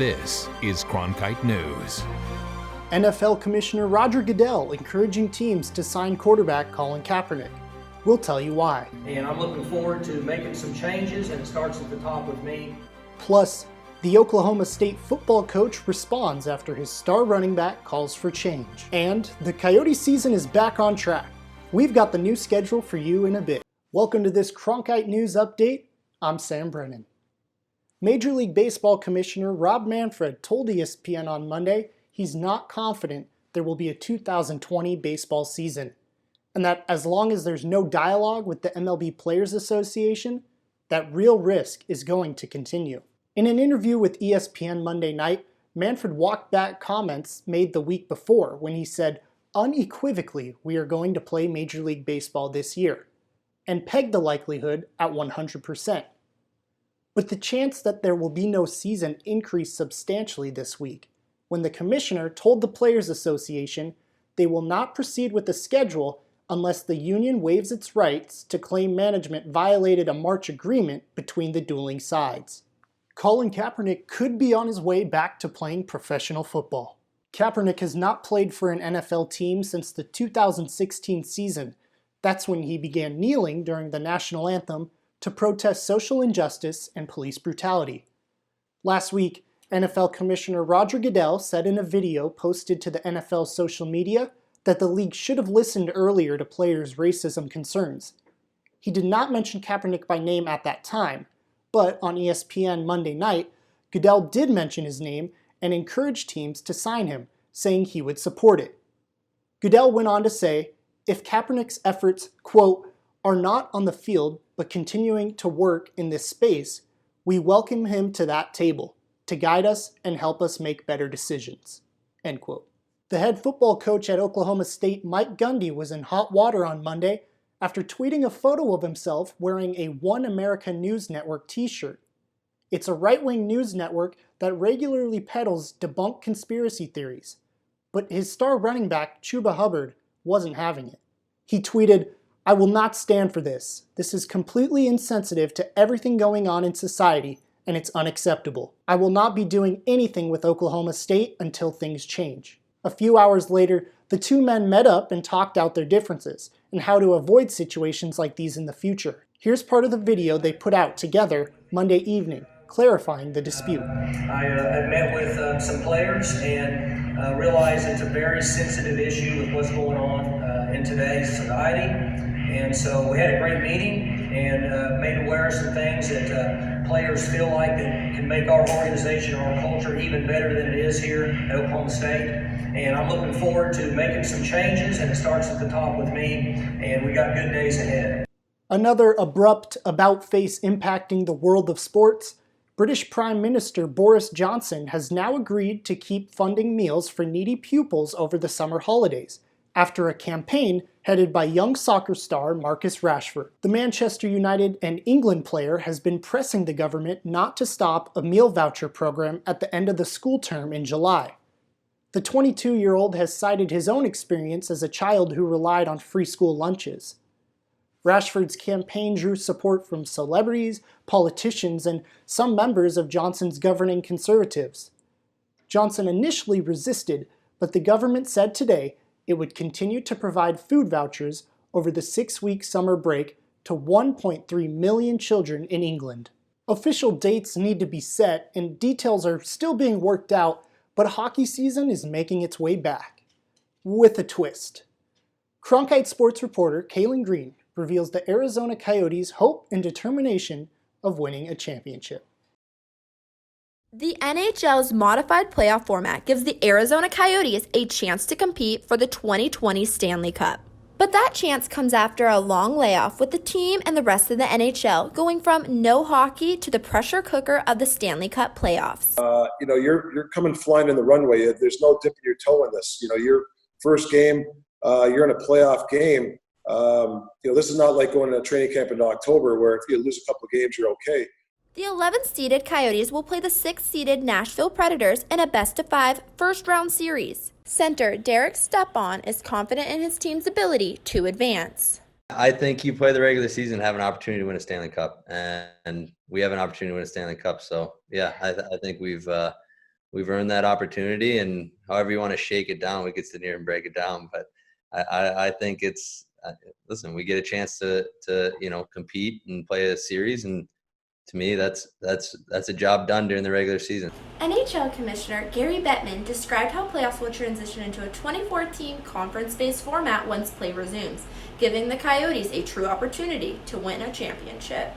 This is Cronkite News. NFL Commissioner Roger Goodell encouraging teams to sign quarterback Colin Kaepernick. We'll tell you why. And I'm looking forward to making some changes, and it starts at the top with me. Plus, the Oklahoma State football coach responds after his star running back calls for change. And the Coyote season is back on track. We've got the new schedule for you in a bit. Welcome to this Cronkite News Update. I'm Sam Brennan. Major League Baseball Commissioner Rob Manfred told ESPN on Monday he's not confident there will be a 2020 baseball season, and that as long as there's no dialogue with the MLB Players Association, that real risk is going to continue. In an interview with ESPN Monday night, Manfred walked back comments made the week before when he said, unequivocally, we are going to play Major League Baseball this year, and pegged the likelihood at 100%. But the chance that there will be no season increased substantially this week, when the commissioner told the Players Association they will not proceed with the schedule unless the union waives its rights to claim management violated a March agreement between the dueling sides. Colin Kaepernick could be on his way back to playing professional football. Kaepernick has not played for an NFL team since the 2016 season. That's when he began kneeling during the national anthem to protest social injustice and police brutality. Last week, NFL Commissioner Roger Goodell said in a video posted to the NFL social media that the league should have listened earlier to players' racism concerns. He did not mention Kaepernick by name at that time, but on ESPN Monday night, Goodell did mention his name and encouraged teams to sign him, saying he would support it. Goodell went on to say, if Kaepernick's efforts, quote, are not on the field but continuing to work in this space, we welcome him to that table to guide us and help us make better decisions, end quote. The head football coach at Oklahoma State, Mike Gundy, was in hot water on Monday after tweeting a photo of himself wearing a One America News Network t-shirt. It's a right-wing news network that regularly peddles debunked conspiracy theories, but his star running back, Chuba Hubbard, wasn't having it. He tweeted, I will not stand for this. This is completely insensitive to everything going on in society, and it's unacceptable. I will not be doing anything with Oklahoma State until things change. A few hours later, the two men met up and talked out their differences and how to avoid situations like these in the future. Here's part of the video they put out together Monday evening, clarifying the dispute. I met with some players and realized it's a very sensitive issue with what's going on in today's society. And so we had a great meeting and made aware of some things that players feel like that can make our organization, our culture even better than it is here at Oklahoma State. And I'm looking forward to making some changes, and it starts at the top with me, and we got good days ahead. Another abrupt about-face impacting the world of sports, British Prime Minister Boris Johnson has now agreed to keep funding meals for needy pupils over the summer holidays, after a campaign headed by young soccer star Marcus Rashford. The Manchester United and England player has been pressing the government not to stop a meal voucher program at the end of the school term in July. The 22-year-old has cited his own experience as a child who relied on free school lunches. Rashford's campaign drew support from celebrities, politicians, and some members of Johnson's governing Conservatives. Johnson initially resisted, but the government said today it would continue to provide food vouchers over the 6-week summer break to 1.3 million children in England. Official dates need to be set, and details are still being worked out, but hockey season is making its way back. With a twist. Cronkite sports reporter Kaylin Green reveals the Arizona Coyotes' hope and determination of winning a championship. The NHL's modified playoff format gives the Arizona Coyotes a chance to compete for the 2020 Stanley Cup. But that chance comes after a long layoff, with the team and the rest of the NHL going from no hockey to the pressure cooker of the Stanley Cup playoffs. You're coming flying in the runway. There's no dipping your toe in this. Your first game, you're in a playoff game. This is not like going to a training camp in October where if you lose a couple of games, you're okay. The 11th-seeded Coyotes will play the 6th-seeded Nashville Predators in a best-of-5 first-round series. Center Derek Stepan is confident in his team's ability to advance. I think you play the regular season, have an opportunity to win a Stanley Cup, and we have an opportunity to win a Stanley Cup. So, yeah, I think we've we've earned that opportunity, and however you want to shake it down, we could sit here and break it down. But I think it's listen, we get a chance to compete and play a series, and to me, that's a job done during the regular season. NHL Commissioner Gary Bettman described how playoffs will transition into a 2014 conference-based format once play resumes, giving the Coyotes a true opportunity to win a championship.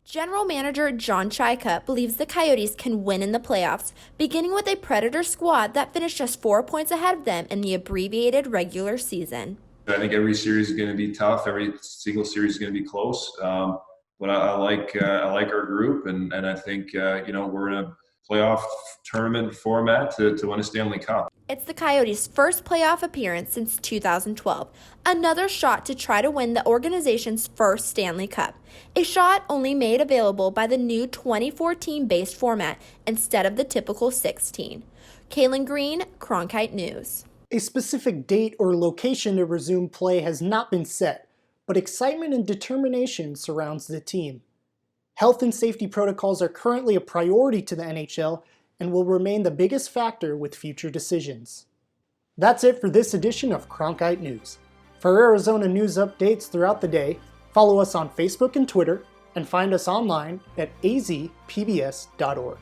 General Manager John CHAYKA believes the Coyotes can win in the playoffs, beginning with a Predator squad that finished just 4 points ahead of them in the abbreviated regular season. I think every series is going to be tough. Every single series is going to be close. But I like our group, and I think we're in a playoff tournament format to win a Stanley Cup. It's the Coyotes' first playoff appearance since 2012, another shot to try to win the organization's first Stanley Cup, a shot only made available by the new 2014-based format instead of the typical 16. Kaylin Green, Cronkite News. A specific date or location to resume play has not been set, but excitement and determination surrounds the team. Health and safety protocols are currently a priority to the NHL and will remain the biggest factor with future decisions. That's it for this edition of Cronkite News. For Arizona news updates throughout the day, follow us on Facebook and Twitter, and find us online at azpbs.org.